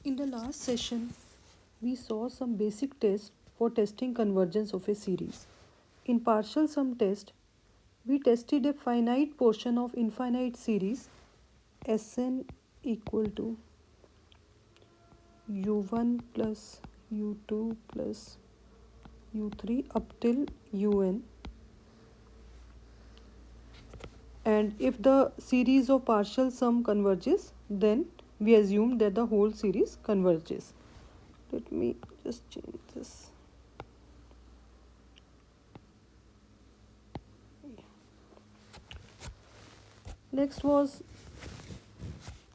In the last session, we saw some basic tests for testing convergence of a series. In partial sum test, we tested a finite portion of infinite series Sn equal to u1 plus u2 plus u3 up till un, and if the series of partial sum converges, then we assume that the whole series converges. Let me just change this. Next was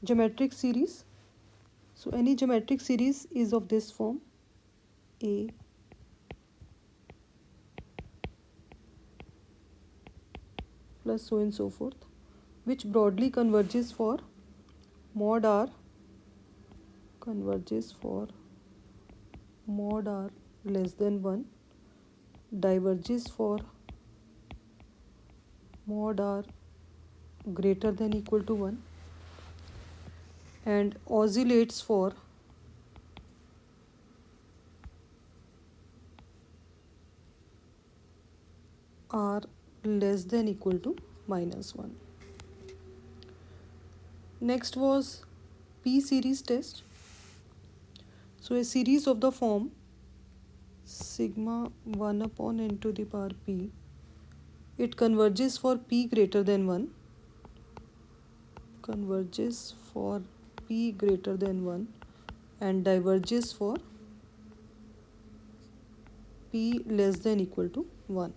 geometric series. So any geometric series is of this form: A plus so and so forth, which broadly converges for mod R, converges for mod R less than 1, diverges for mod R greater than equal to 1, and oscillates for R less than equal to -1. Next was P series test. So a series of the form sigma 1 upon n to the power p, it converges for p greater than 1, converges for p greater than 1, and diverges for p less than equal to 1.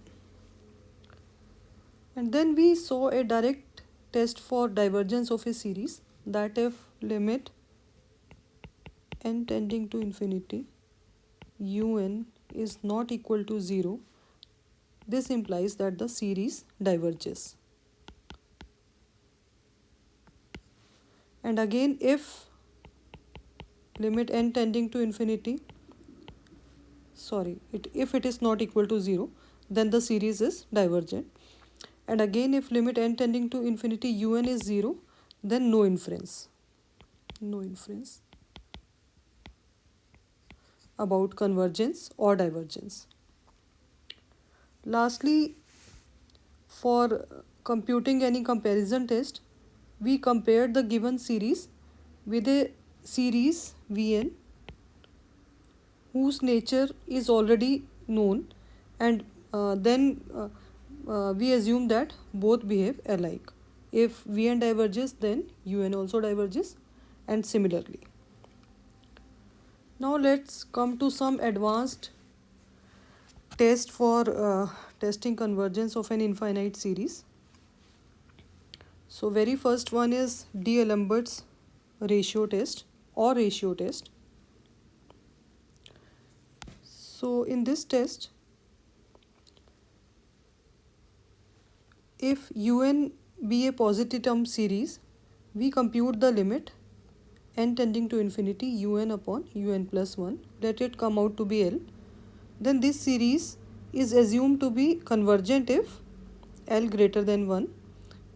And then we saw a direct test for divergence of a series, that if limit n tending to infinity un is not equal to 0, this implies that the series diverges. And again, if limit n tending to infinity, if it is not equal to 0, then the series is divergent. And again, if limit n tending to infinity un is 0, then no inference about convergence or divergence. Lastly, for computing any comparison test, we compared the given series with a series Vn whose nature is already known, and then we assume that both behave alike. If Vn diverges, then Un also diverges, and similarly. Now let's come to some advanced test for testing convergence of an infinite series. So very first one is D'Alembert's ratio test or ratio test. So in this test, if un be a positive term series, we compute the limit n tending to infinity un upon un plus 1, let it come out to be L. Then this series is assumed to be convergent if L greater than 1,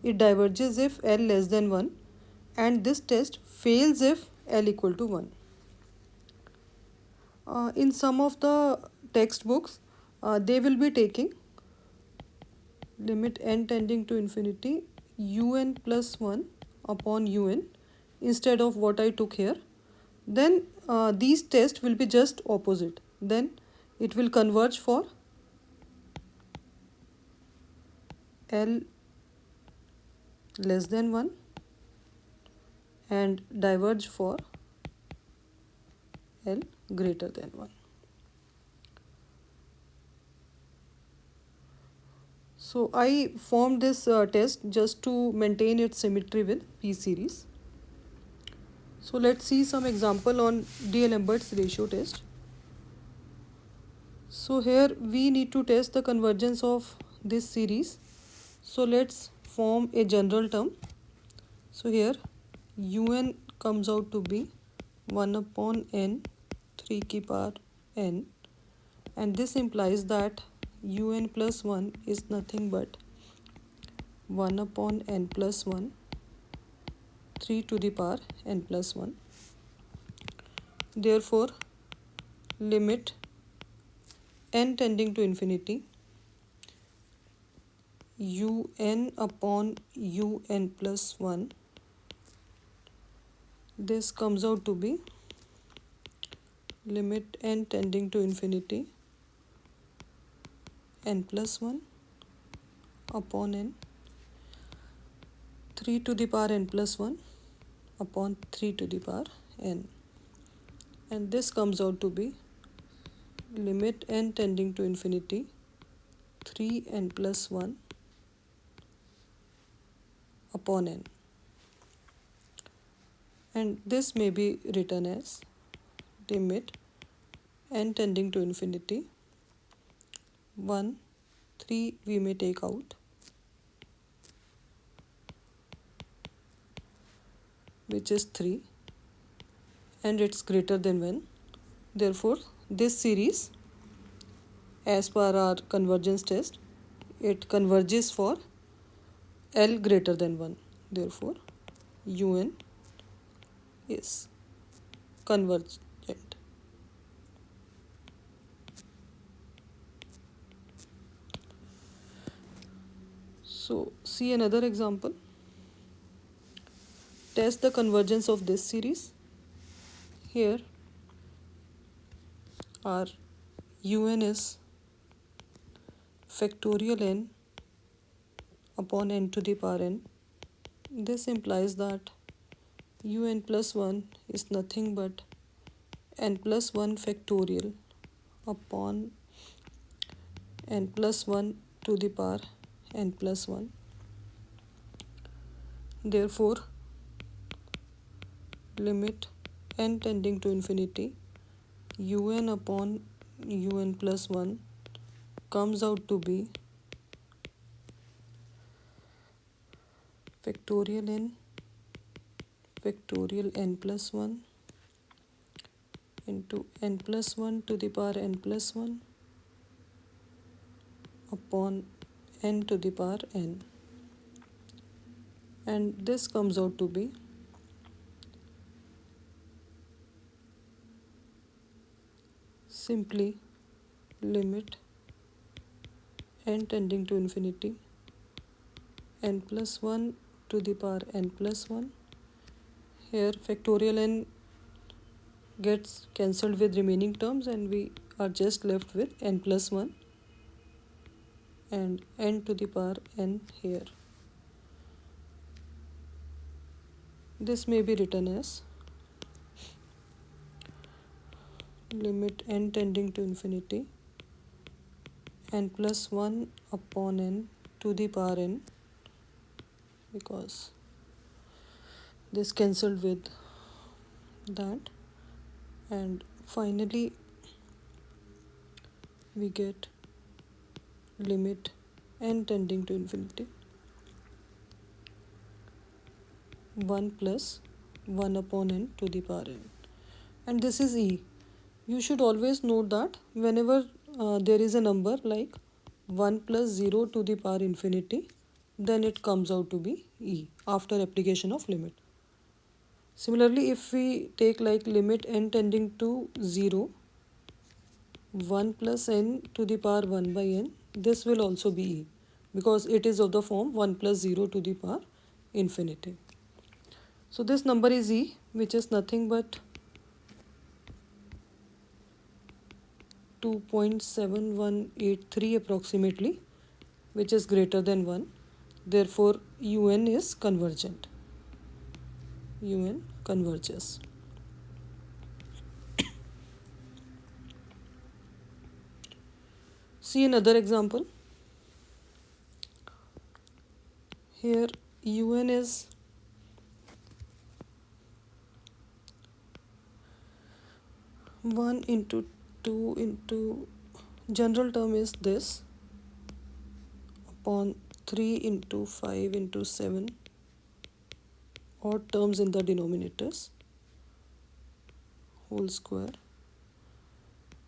it diverges if L less than 1, and this test fails if L equal to 1. In some of the textbooks, they will be taking limit n tending to infinity un plus 1 upon un instead of what I took here. Then these tests will be just opposite. Then it will converge for L less than 1 and diverge for L greater than 1. So I formed this test just to maintain its symmetry with P series. So let's see some example on D'Alembert's ratio test. So here we need to test the convergence of this series. So let's form a general term. So here un comes out to be 1 upon n 3 की power n, and this implies that un plus 1 is nothing but 1 upon n plus 1 3 to the power n plus 1. Therefore, limit n tending to infinity un upon un plus 1, this comes out to be limit n tending to infinity n plus 1 upon n 3 to the power n plus 1 upon 3 to the power n, and this comes out to be limit n tending to infinity 3n plus 1 upon n, and this may be written as limit n tending to infinity 1 3 we may take out, which is 3, and it's greater than 1. Therefore, this series, as per our convergence test, it converges for L greater than 1. Therefore, UN is convergent. So, see another example. Test the convergence of this series. Here, our UN is factorial n upon n to the power n. This implies that un plus 1 is nothing but n plus 1 factorial upon n plus 1 to the power n plus 1. Therefore, limit n tending to infinity un upon un plus 1 comes out to be factorial n plus 1 into n plus 1 to the power n plus 1 upon n to the power n, and this comes out to be simply limit n tending to infinity n plus 1 to the power n plus 1. Here factorial n gets cancelled with remaining terms, and we are just left with n plus 1 and n to the power n here. This may be written as limit n tending to infinity n plus 1 upon n to the power n, because this cancelled with that, and finally we get limit n tending to infinity 1 plus 1 upon n to the power n, and this is e. You should always note that whenever there is a number like 1 plus 0 to the power infinity, then it comes out to be e after application of limit. Similarly, if we take like limit n tending to 0, 1 plus n to the power 1 by n, this will also be e, because it is of the form 1 plus 0 to the power infinity. So this number is e, which is nothing but 2.7183 approximately, which is greater than 1. Therefore, un is convergent. Un converges. See another example. Here un is one into 2 into general term is this upon 3 into 5 into 7 odd terms in the denominators whole square,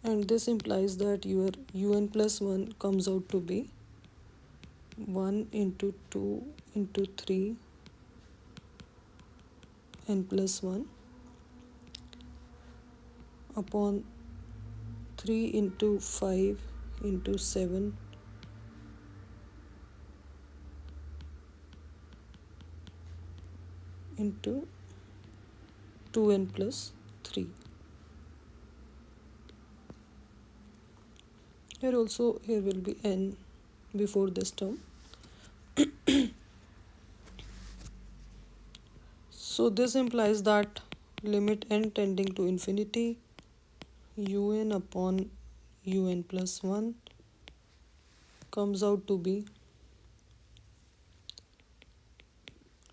and this implies that your un plus 1 comes out to be 1 into 2 into 3 n plus 1 upon 3 into 5 into 7 into 2n plus 3. Here will be n before this term. So this implies that limit n tending to infinity un upon un plus 1 comes out to be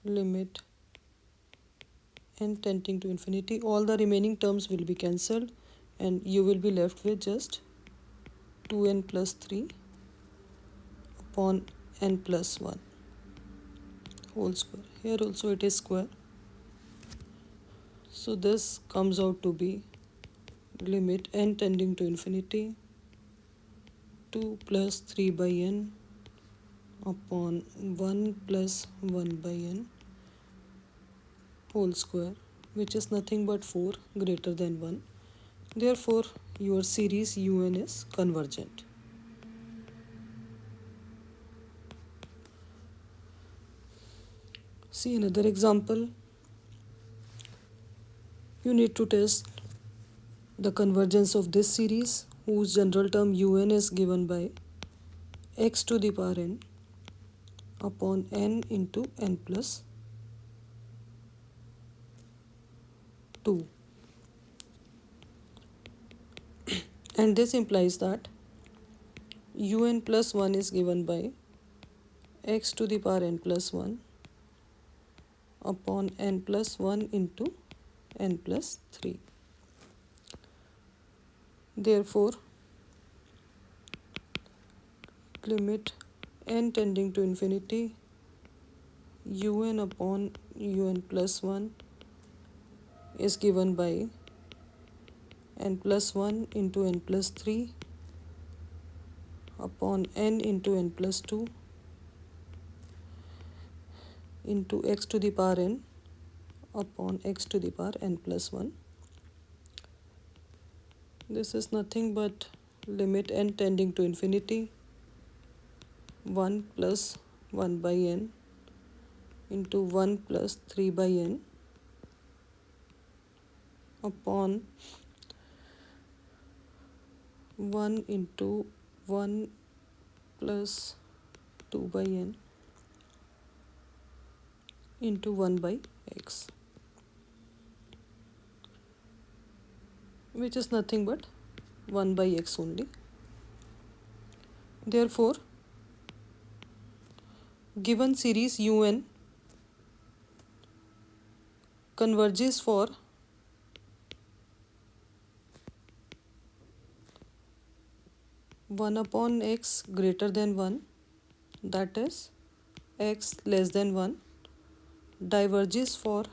limit n tending to infinity. All the remaining terms will be cancelled and you will be left with just 2n plus 3 upon n plus 1 whole square. Here also it is square. So this comes out to be limit n tending to infinity 2 plus 3 by n upon 1 plus 1 by n whole square, which is nothing but 4 greater than 1. Therefore, your series un is convergent. See another example. You need to test the convergence of this series whose general term un is given by x to the power n upon n into n plus 2. And this implies that un plus 1 is given by x to the power n plus 1 upon n plus 1 into n plus 3. Therefore, limit n tending to infinity un upon un plus 1 is given by n plus 1 into n plus 3 upon n into n plus 2 into x to the power n upon x to the power n plus 1. This is nothing but limit n tending to infinity 1 plus 1 by n into 1 plus 3 by n upon 1 into 1 plus 2 by n into 1 by x, which is nothing but 1 by x only. Therefore, given series un converges for one upon x greater than 1, that is x less than 1, diverges for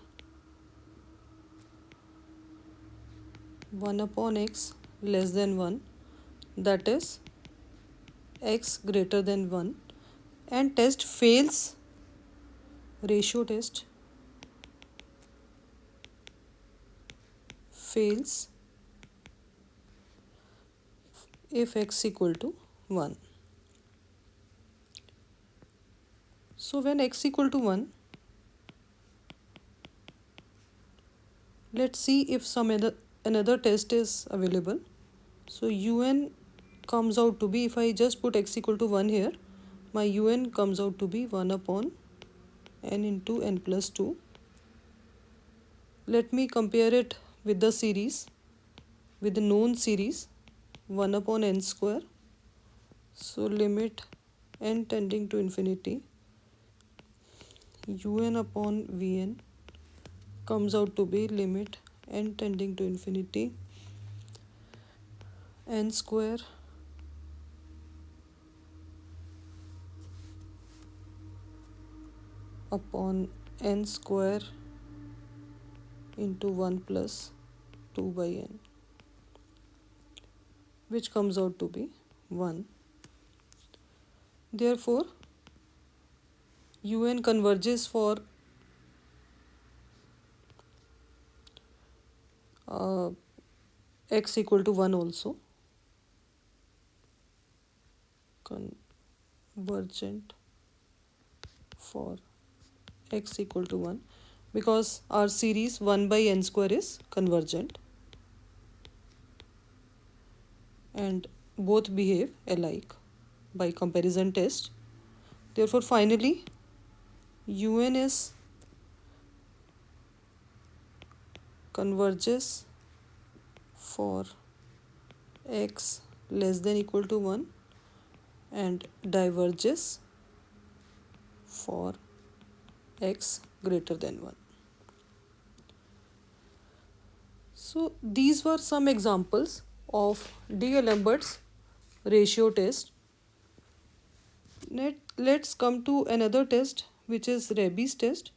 1 upon x less than 1, that is x greater than 1, and test fails, ratio test fails if x equal to 1. So when x equal to 1, let's see if another test is available. So un comes out to be, if I just put x equal to 1 here, my un comes out to be 1 upon n into n plus 2. Let me compare it with the series, with the known series 1 upon n square. So limit n tending to infinity un upon vn comes out to be limit n tending to infinity n square upon n square into 1 plus 2 by n, which comes out to be 1. Therefore, un converges for x equal to 1 also, convergent for x equal to 1, because our series 1 by n square is convergent and both behave alike by comparison test. Therefore, finally, un is converges for x less than equal to 1 and diverges for x greater than 1. So these were some examples of D'Alembert's ratio test. Let's come to another test, which is Rabi's test.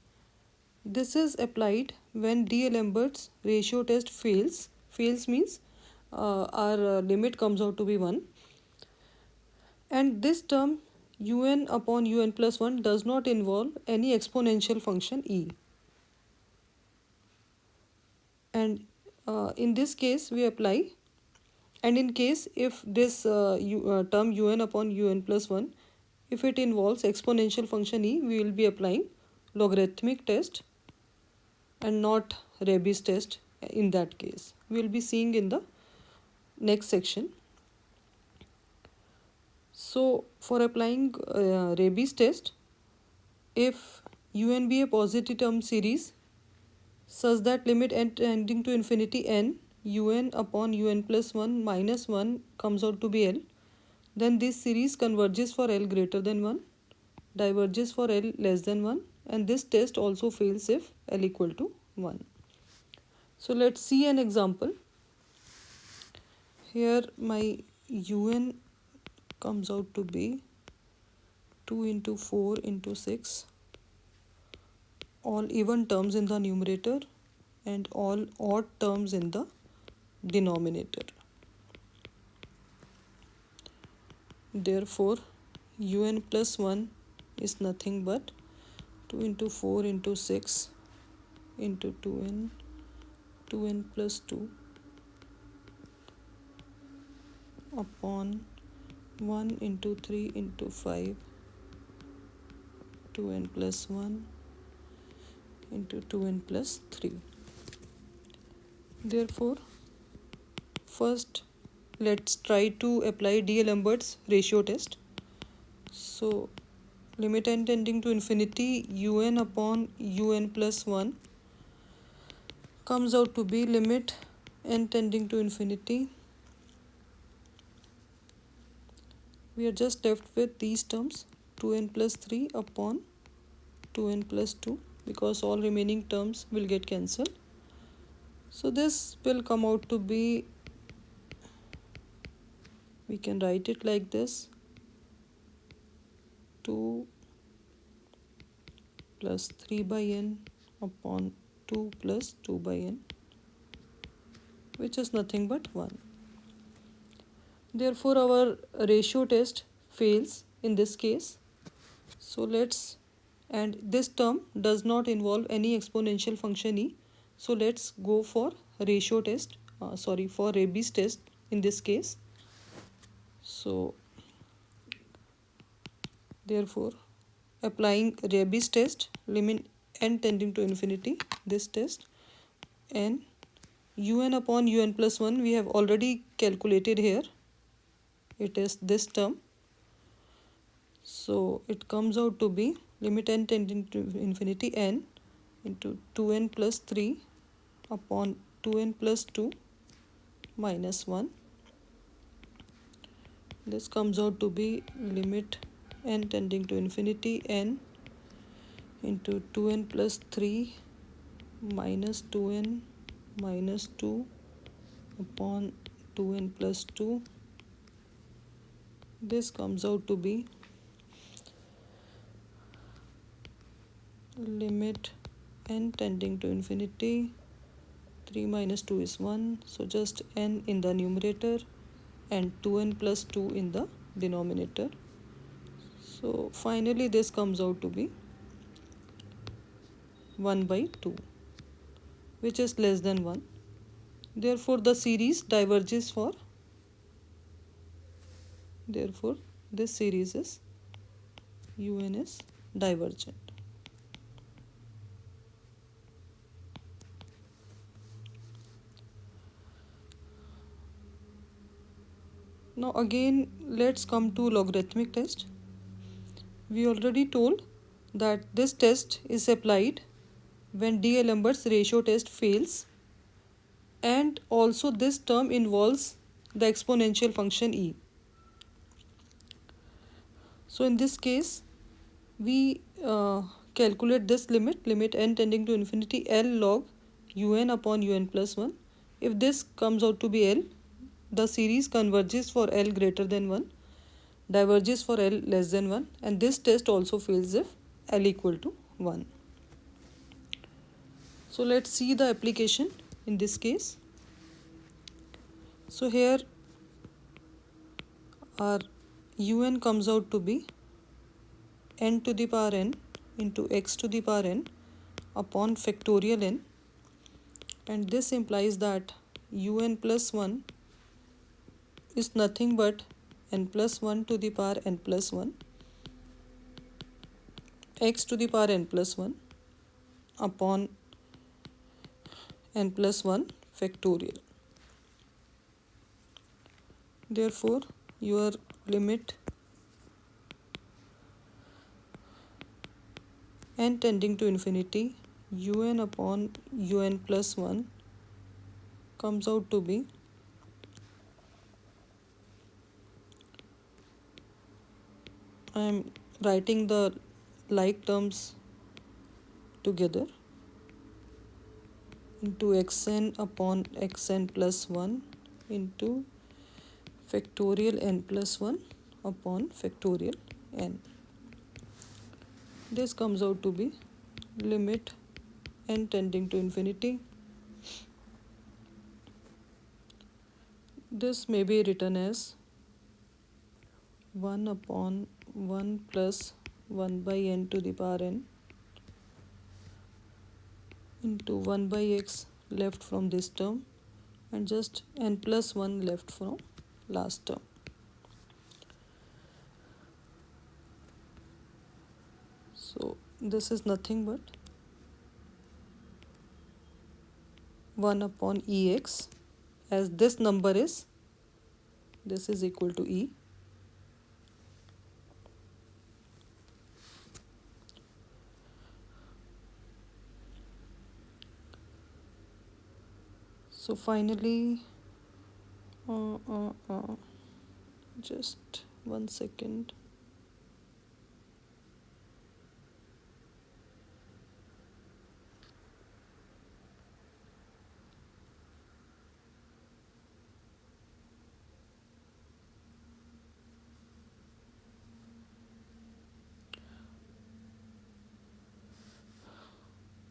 This is applied when D'Alembert's ratio test fails. Fails means our limit comes out to be 1. And this term un upon un plus 1 does not involve any exponential function e. And in this case we apply, and in case if this term un upon un plus 1, if it involves exponential function e, we will be applying logarithmic test and not Rabi's test in that case. We will be seeing in the next section. So for applying Rabi's test, if un be a positive term series such that limit n tending to infinity n un upon un plus 1 minus 1 comes out to be L, then this series converges for L greater than 1, diverges for L less than 1, and this test also fails if L equal to 1. So let's see an example. Here my un comes out to be 2 into 4 into 6, all even terms in the numerator and all odd terms in the denominator. Therefore, un plus 1 is nothing but 2 into 4 into 6 into 2n plus 2 upon 1 into 3 into 5 2n plus 1 into 2n plus 3. Therefore, first let's try to apply D'Alembert's ratio test. So limit n tending to infinity un upon un plus 1 comes out to be limit n tending to infinity. We are just left with these terms 2n plus 3 upon 2n plus 2, because all remaining terms will get cancelled. So this will come out to be, we can write it like this, 2 plus 3 by n upon 2 plus 2 by n, which is nothing but 1. Therefore, our ratio test fails in this case. So and this term does not involve any exponential function e. So let's go for ratio test, for Rabi's test in this case. So therefore, applying Rabi's test, limit n tending to infinity, this test, and un upon un plus 1 we have already calculated here. It is this term. So it comes out to be limit n tending to infinity n into 2n plus 3 upon 2n plus 2 minus 1. This comes out to be limit n tending to infinity n into 2n plus 3 minus 2n minus 2 upon 2n plus 2. This comes out to be limit n tending to infinity, 3 minus 2 is 1, so just n in the numerator and 2n plus 2 in the denominator. So finally this comes out to be 1 by 2, which is less than 1. Therefore the series diverges for, therefore this series is UN is divergent. Now again let's come to logarithmic test. We already told that this test is applied when D'Alembert's ratio test fails, and also this term involves the exponential function e. So in this case we calculate this limit n tending to infinity L log un upon un plus 1. If this comes out to be L, the series converges for L greater than 1, diverges for L less than 1, and this test also fails if L equal to 1. So let's see the application in this case. So here our un comes out to be n to the power n into x to the power n upon factorial n, and this implies that un plus 1 is nothing but n plus 1 to the power n plus 1 x to the power n plus 1 upon n plus 1 factorial. Therefore your limit n tending to infinity un upon un plus 1 comes out to be I am writing the like terms together into xn upon xn plus 1 into factorial n plus 1 upon factorial n. This comes out to be limit n tending to infinity. This may be written as 1 upon 1 plus 1 by n to the power n into 1 by x left from this term and just n plus 1 left from last term. So this is nothing but 1 upon ex, as this number is, this is equal to e. So finally, just 1 second.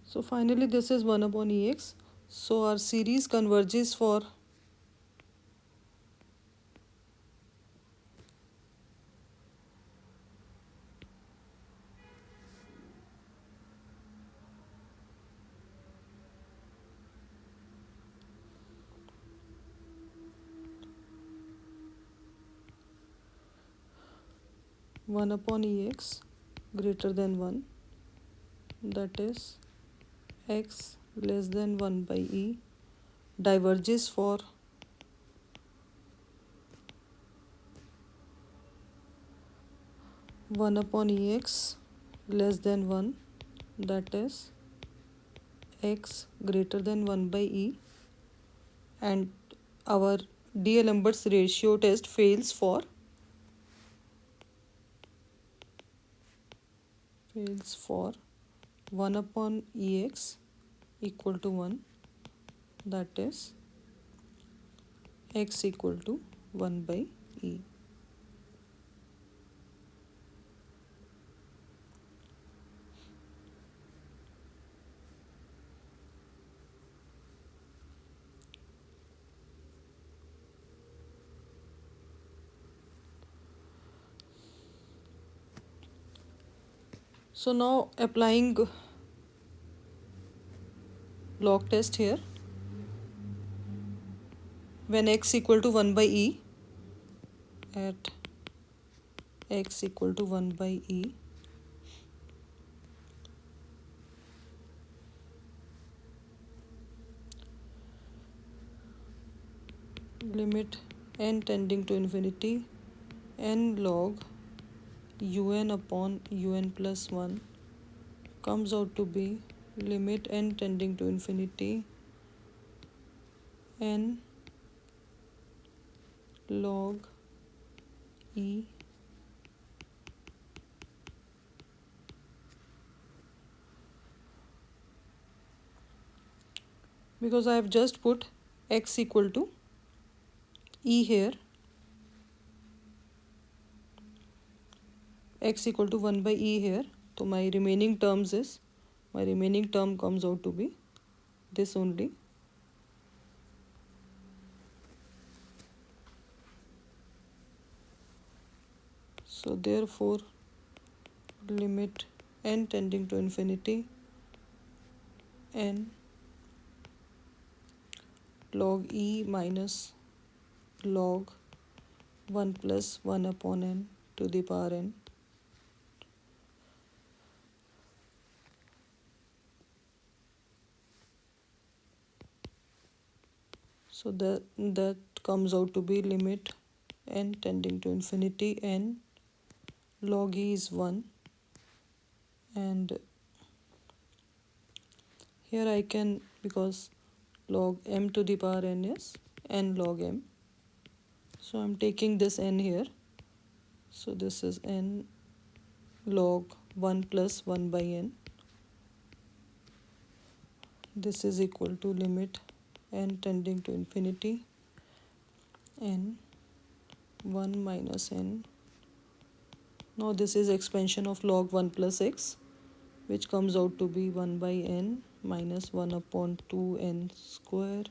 So finally this is 1 upon ex. So our series converges for one upon ex greater than 1, that is x less than 1 by e, diverges for one upon ex less than 1, that is x greater than 1 by e, and our D'Alembert's ratio test fails for 1 upon ex equal to 1, that is x equal to 1 by e. So now applying log test here. when x equal to 1 by e, at x equal to 1 by e, limit n tending to infinity n log un upon un plus 1 comes out to be limit n tending to infinity n log e because I have just put x equal to e here, x equal to 1 by e here, so my remaining term comes out to be this only. So therefore limit n tending to infinity n log e minus log 1 plus 1 upon n to the power n. So that comes out to be limit n tending to infinity n log e is 1, and here I can, because log m to the power n is n log m, so I'm taking this n here, so this is n log 1 plus 1 by n. This is equal to limit n tending to infinity n 1 minus n. Now this is expansion of log 1 plus x, which comes out to be 1 by n minus 1 upon 2n square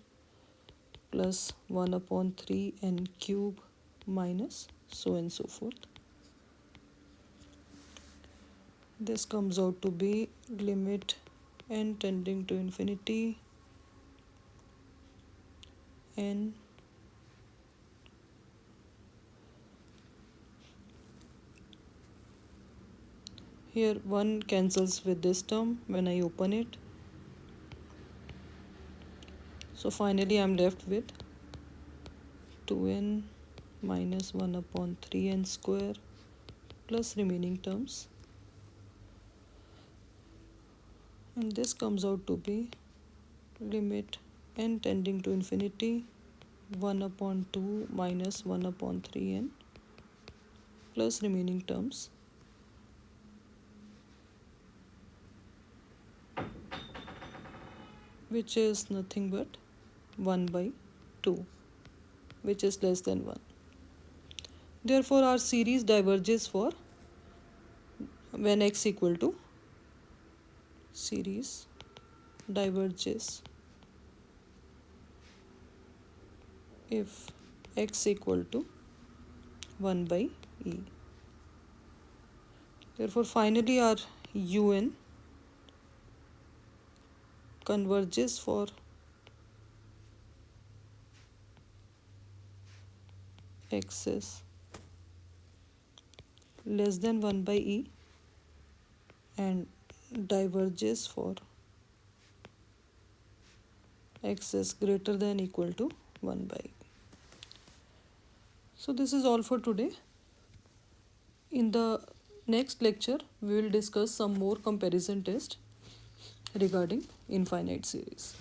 plus 1 upon 3n cube minus so and so forth. This comes out to be limit n tending to infinity n here 1 cancels with this term when I open it, so finally I'm left with 2n minus 1 upon 3n square plus remaining terms, and this comes out to be limit n tending to infinity 1 upon 2 minus 1 upon 3n plus remaining terms, which is nothing but 1 by 2, which is less than 1. Therefore our series diverges for when x equal to, series diverges if x equal to 1 by e. Therefore finally our un converges for x is less than 1 by e and diverges for x is greater than equal to 1 by e. So this is all for today. In the next lecture we will discuss some more comparison tests regarding infinite series.